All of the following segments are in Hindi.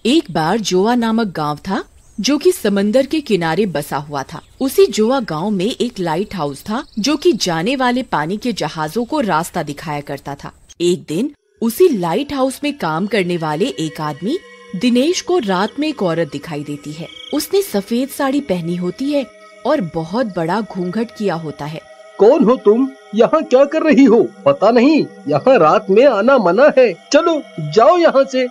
एक बार जोआ नामक गांव था जो कि समंदर के किनारे बसा हुआ था। उसी जोआ गांव में एक लाइट हाउस था जो कि जाने वाले पानी के जहाजों को रास्ता दिखाया करता था। एक दिन उसी लाइट हाउस में काम करने वाले एक आदमी दिनेश को रात में एक औरत दिखाई देती है। उसने सफेद साड़ी पहनी होती है और बहुत बड़ा घूंघट किया होता है। कौन हो तुम? यहाँ क्या कर रही हो? पता नहीं, यहाँ रात में आना मना है। चलो जाओ यहाँ से।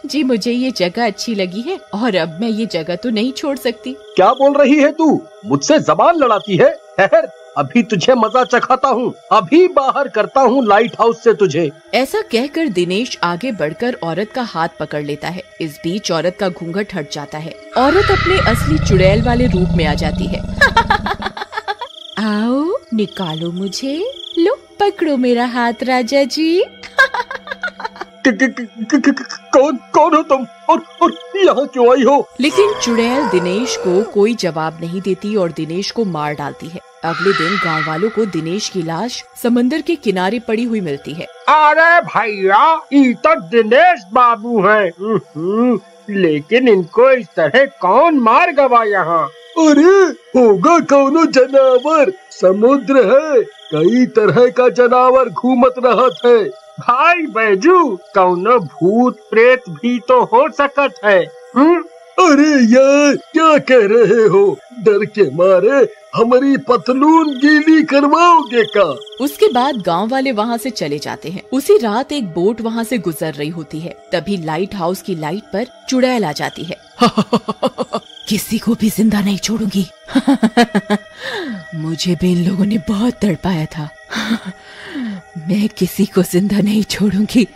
जी मुझे ये जगह अच्छी लगी है और अब मैं ये जगह तो नहीं छोड़ सकती। क्या बोल रही है तू? मुझसे जबान लड़ाती है? ठहर, अभी तुझे मजा चखाता हूँ। अभी बाहर करता हूँ लाइट हाउस से तुझे। ऐसा कहकर दिनेश आगे बढ़कर औरत का हाथ पकड़ लेता है। इस बीच औरत का घूंघट हट जाता है। औरत अपने असली चुड़ैल वाले रूप में आ जाती है। आओ निकालो मुझे, लो पकड़ो मेरा हाथ राजा जी। कौन हो तुम और यहाँ क्यों आई हो? लेकिन चुड़ैल दिनेश को कोई जवाब नहीं देती और दिनेश को मार डालती है। अगले दिन गांव वालों को दिनेश की लाश समंदर के किनारे पड़ी हुई मिलती है। अरे भैया, ये तो दिनेश बाबू हैं। लेकिन इनको इस तरह कौन मार गवा यहाँ? अरे होगा कौनो जानवर, समुद्र है, कई तरह का जानवर घूमत रहत है। भाई बैजू, कौनो भूत प्रेत भी तो हो सकत है। अरे यार क्या कह रहे हो? डर के मारे हमारी पतलून गीली करवाओगे का? उसके बाद गांव वाले वहाँ से चले जाते हैं। उसी रात एक बोट वहाँ से गुजर रही होती है। तभी लाइट हाउस की लाइट पर चुड़ैल आ जाती है। किसी को भी जिंदा नहीं छोड़ूंगी। मुझे भी इन लोगों ने बहुत तड़पाया था। मैं किसी को जिंदा नहीं छोड़ूंगी।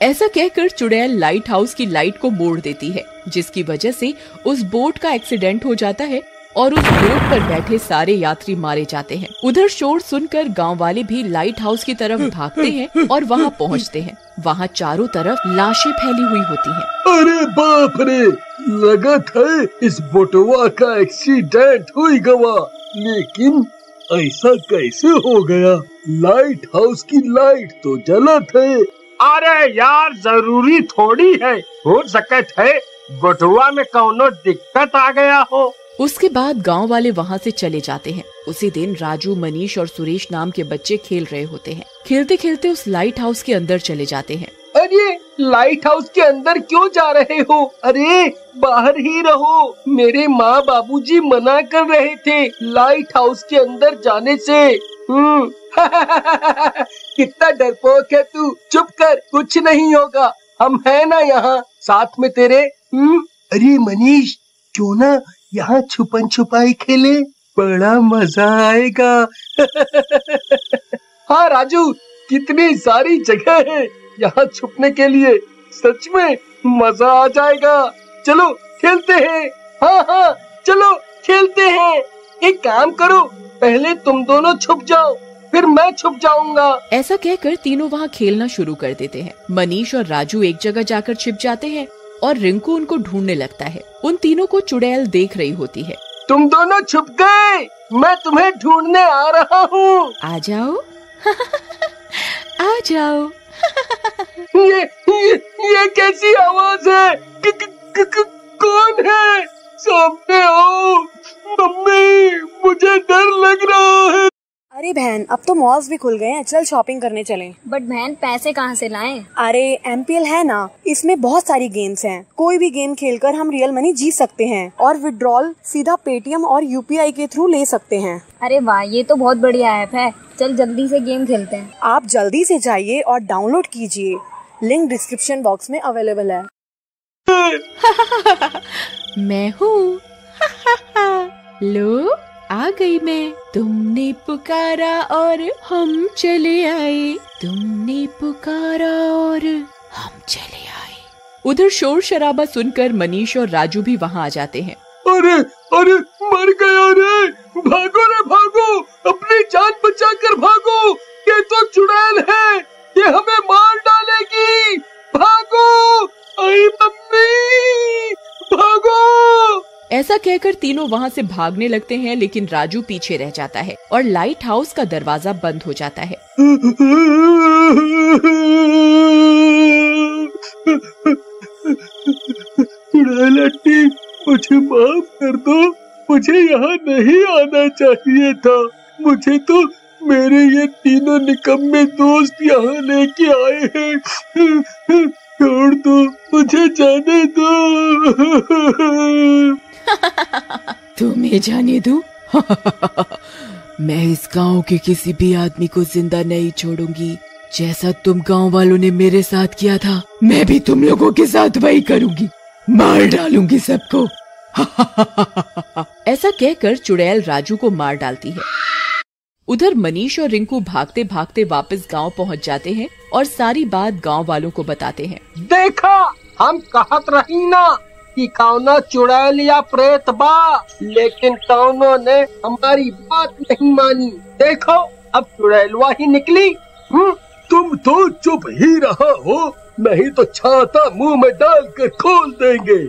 ऐसा कहकर चुड़ैल लाइट हाउस की लाइट को मोड़ देती है, जिसकी वजह से उस बोट का एक्सीडेंट हो जाता है और उस बोट पर बैठे सारे यात्री मारे जाते हैं। उधर शोर सुनकर गांव वाले भी लाइट हाउस की तरफ भागते हैं और वहां पहुंचते हैं। वहां चारों तरफ लाशें फैली हुई होती हैं। अरे बाप रे, लगत है इस बोटवा का एक्सीडेंट हुई गवा। लेकिन ऐसा कैसे हो गया? लाइट हाउस की लाइट तो जलत है। अरे यार, जरूरी थोड़ी है, हो सकत है बटुआ में कौनो दिक्कत आ गया हो। उसके बाद गांव वाले वहां से चले जाते हैं। उसी दिन राजू, मनीष और सुरेश नाम के बच्चे खेल रहे होते हैं। खेलते खेलते उस लाइट हाउस के अंदर चले जाते हैं। अरे लाइट हाउस के अंदर क्यों जा रहे हो? अरे बाहर ही रहो, मेरे माँ बाबूजी मना कर रहे थे लाइट हाउस के अंदर जाने से। कितना डरपोक है तू, चुप कर, कुछ नहीं होगा, हम है ना यहाँ साथ में तेरे। अरे मनीष, क्यों ना यहाँ छुपन छुपाई खेले, बड़ा मजा आएगा। हाँ राजू, कितनी सारी जगह है यहाँ छुपने के लिए, सच में मजा आ जाएगा। चलो खेलते हैं। हाँ हाँ चलो खेलते हैं। एक काम करो, पहले तुम दोनों छुप जाओ, फिर मैं छुप जाऊंगा। ऐसा कहकर तीनों वहाँ खेलना शुरू कर देते हैं। मनीष और राजू एक जगह जाकर छिप जाते हैं और रिंकू उनको ढूंढने लगता है। उन तीनों को चुड़ैल देख रही होती है। तुम दोनों छुप गए, मैं तुम्हें ढूंढने आ रहा हूँ। आ जाओ। आ जाओ। ये कैसी आवाज है? कौन है? सामने आओ। मम्मी, मुझे डर लग रहा है। अरे बहन, अब तो मॉल्स भी खुल गए हैं, चल शॉपिंग करने चलें। बट बहन, पैसे कहाँ से लाएं? अरे MPL है ना, इसमें बहुत सारी गेम्स हैं। कोई भी गेम खेलकर हम रियल मनी जीत सकते हैं और विड्रॉल सीधा पेटीएम और UPI के थ्रू ले सकते हैं। अरे वाह, ये तो बहुत बढ़िया ऐप है। चल जल्दी से गेम खेलते हैं। आप जल्दी से जाइए और डाउनलोड कीजिए, लिंक डिस्क्रिप्शन बॉक्स में अवेलेबल है। मैं हूँ। लो आ गई मैं, तुमने पुकारा और हम चले आए, तुमने पुकारा और हम चले आए। उधर शोर शराबा सुनकर मनीष और राजू भी वहाँ आ जाते हैं। अरे अरे मर गया रे, भागो रे भागो, अपनी जान बचा कर भागो, ये तो चुड़ैल है, ये हमें मार डालेगी, भागो। आई मम्मी, भागो। ऐसा कहकर तीनों वहाँ से भागने लगते हैं, लेकिन राजू पीछे रह जाता है और लाइट हाउस का दरवाजा बंद हो जाता है। आंटी मुझे माफ कर दो, मुझे यहाँ नहीं आना चाहिए था। मुझे तो मेरे ये तीनों निकम्मे दोस्त यहाँ लेके आए हैं। छोड़ दो, मुझे जाने दो। तुम्हें जाने दूं? मैं इस गांव के किसी भी आदमी को जिंदा नहीं छोड़ूंगी। जैसा तुम गांव वालों ने मेरे साथ किया था, मैं भी तुम लोगों के साथ वही करूंगी, मार डालूंगी सबको। ऐसा कहकर चुड़ैल राजू को मार डालती है। उधर मनीष और रिंकू भागते भागते वापस गांव पहुंच जाते हैं और सारी बात गांव वालों को बताते हैं। देखा, हम कहत रही ना कि कौनो चुड़ैल या प्रेत बा, लेकिन कौनो ने हमारी बात नहीं मानी। देखो, अब चुड़ैलवा ही निकली। तुम तो चुप ही रहा हो, नहीं तो छाता मुंह में डालकर खोल देंगे।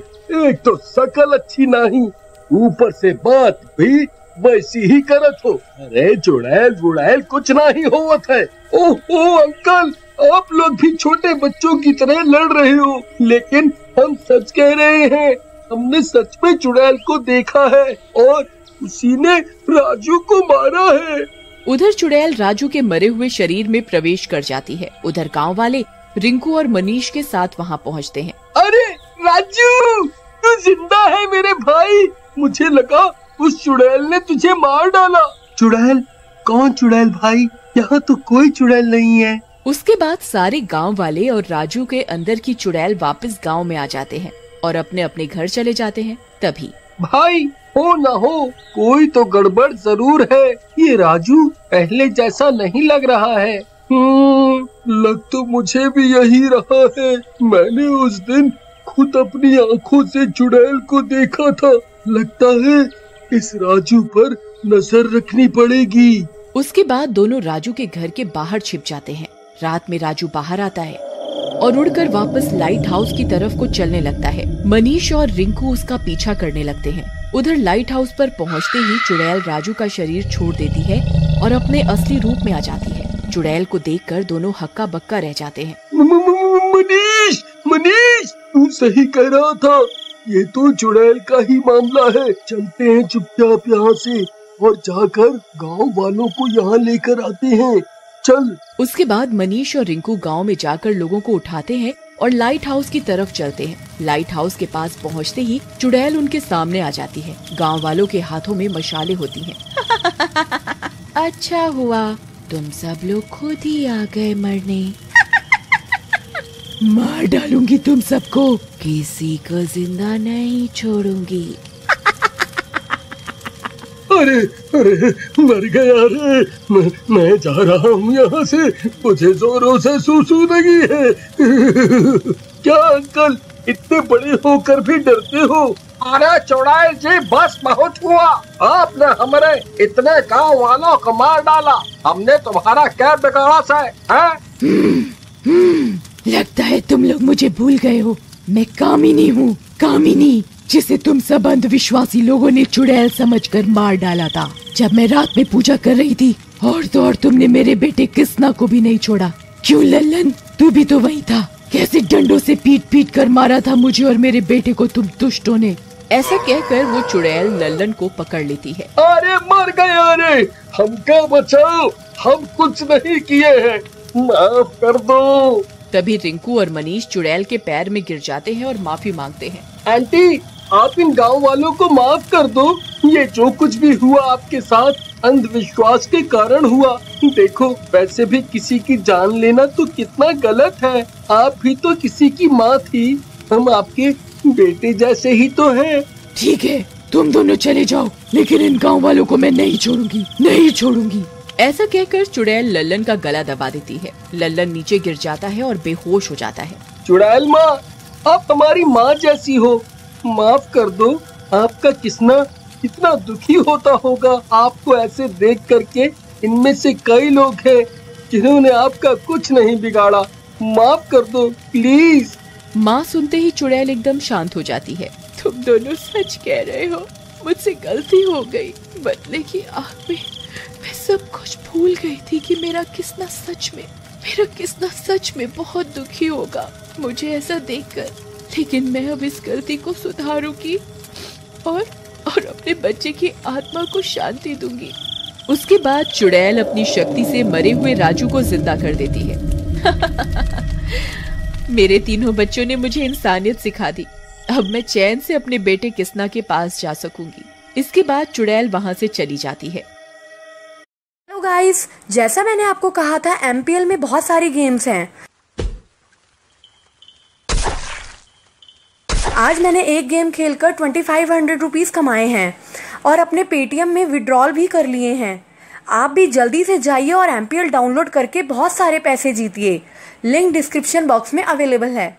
एक तो शकल अच्छी नहीं, ऊपर से बात भी वैसी ही करत हो। अरे चुड़ैल बुड़ैल कुछ नहीं होवत है। ओहो अंकल, आप लोग भी छोटे बच्चों की तरह लड़ रहे हो, लेकिन हम सच कह रहे हैं। हमने सच में चुड़ैल को देखा है और उसी ने राजू को मारा है। उधर चुड़ैल राजू के मरे हुए शरीर में प्रवेश कर जाती है। उधर गांव वाले रिंकू और मनीष के साथ वहां पहुंचते हैं। अरे राजू, तू जिंदा है मेरे भाई। मुझे लगा उस चुड़ैल ने तुझे मार डाला। चुड़ैल? कौन चुड़ैल भाई? यहाँ तो कोई चुड़ैल नहीं है। उसके बाद सारे गांव वाले और राजू के अंदर की चुड़ैल वापस गांव में आ जाते हैं और अपने अपने घर चले जाते हैं। तभी भाई, हो न हो, कोई तो गड़बड़ जरूर है। ये राजू पहले जैसा नहीं लग रहा है। लग तो मुझे भी यही रहा है। मैंने उस दिन खुद अपनी आंखों से चुड़ैल को देखा था। लगता है इस राजू पर नजर रखनी पड़ेगी। उसके बाद दोनों राजू के घर के बाहर छिप जाते हैं। रात में राजू बाहर आता है और उड़कर वापस लाइट हाउस की तरफ को चलने लगता है। मनीष और रिंकू उसका पीछा करने लगते हैं। उधर लाइट हाउस पर पहुंचते ही चुड़ैल राजू का शरीर छोड़ देती है और अपने असली रूप में आ जाती है। चुड़ैल को देखकर दोनों हक्का बक्का रह जाते हैं। मनीष, मनीष, तू सही कह रहा था। ये तो चुड़ैल का ही मामला है। चलते हैं चुपचाप यहाँ से और जाकर गांव वालों को यहाँ लेकर आते हैं। चल। उसके बाद मनीष और रिंकू गांव में जाकर लोगों को उठाते हैं और लाइट हाउस की तरफ चलते हैं। लाइट हाउस के पास पहुंचते ही चुड़ैल उनके सामने आ जाती है। गांव वालों के हाथों में मशालें होती हैं। अच्छा हुआ तुम सब लोग खुद ही आ गए मरने। मार डालूंगी तुम सबको, किसी को जिंदा नहीं छोड़ूंगी। अरे अरे, मर गया रे। मैं जा रहा हूँ यहाँ से। मुझे जोरों से सूसू लगी है। क्या अंकल, इतने बड़े होकर भी डरते हो? अरे चुड़ैल जी, बस बहुत हुआ। आपने हमारे इतने गांव वालों को मार डाला। हमने तुम्हारा क्या बिगाड़ा है? लगता है तुम लोग मुझे भूल गए हो। मैं कामिनी हूँ, कामिनी, जिसे तुम सब अंधविश्वासी लोगों ने चुड़ैल समझकर मार डाला था जब मैं रात में पूजा कर रही थी। और तो और तुमने मेरे बेटे किस्ना को भी नहीं छोड़ा। क्यों लल्लन, तू भी तो वही था। कैसे डंडों से पीट पीट कर मारा था मुझे और मेरे बेटे को तुम दुष्टों ने। ऐसा कहकर वो चुड़ैल लल्लन को पकड़ लेती है। अरे मर गया रे, हमको बचाओ, हम कुछ नहीं किए हैं, माफ कर दो। तभी रिंकू और मनीष चुड़ैल के पैर में गिर जाते हैं और माफी मांगते हैं। आंटी, आप इन गांव वालों को माफ कर दो। ये जो कुछ भी हुआ आपके साथ अंधविश्वास के कारण हुआ। देखो, वैसे भी किसी की जान लेना तो कितना गलत है। आप भी तो किसी की माँ थी। हम आपके बेटे जैसे ही तो हैं। ठीक है, तुम दोनों चले जाओ, लेकिन इन गांव वालों को मैं नहीं छोड़ूंगी, नहीं छोड़ूंगी। ऐसा कहकर चुड़ैल लल्लन का गला दबा देती है। लल्लन नीचे गिर जाता है और बेहोश हो जाता है। चुड़ैल माँ, आप हमारी माँ जैसी हो, माफ कर दो। आपका किस्ना कितना दुखी होता होगा आपको ऐसे देख करके। इनमें से कई लोग हैं जिन्होंने आपका कुछ नहीं बिगाड़ा। माफ कर दो प्लीज। माँ सुनते ही चुड़ैल एकदम शांत हो जाती है। तुम दोनों सच कह रहे हो, मुझसे गलती हो गई। बदले की आग में मैं सब कुछ भूल गई थी कि मेरा किस्ना सच में बहुत दुखी होगा। मुझे ऐसा देखकर लेकिन मैं अब इस गलती को सुधारूंगी और अपने बच्चे की आत्मा को शांति दूंगी। उसके बाद चुड़ैल अपनी शक्ति से मरे हुए राजू को जिंदा कर देती है। मेरे तीनों बच्चों ने मुझे इंसानियत सिखा दी। अब मैं चैन से अपने बेटे किसना के पास जा सकूंगी। इसके बाद चुड़ैल वहां से चली जाती है। हेलो गाइस, जैसा मैंने आपको कहा था MPL में बहुत सारी गेम्स हैं। आज मैंने एक गेम खेलकर 2500 रुपीज कमाए हैं और अपने पेटीएम में विड्रॉल भी कर लिए हैं। आप भी जल्दी से जाइए और MPL डाउनलोड करके बहुत सारे पैसे जीतिए। लिंक डिस्क्रिप्शन बॉक्स में अवेलेबल है।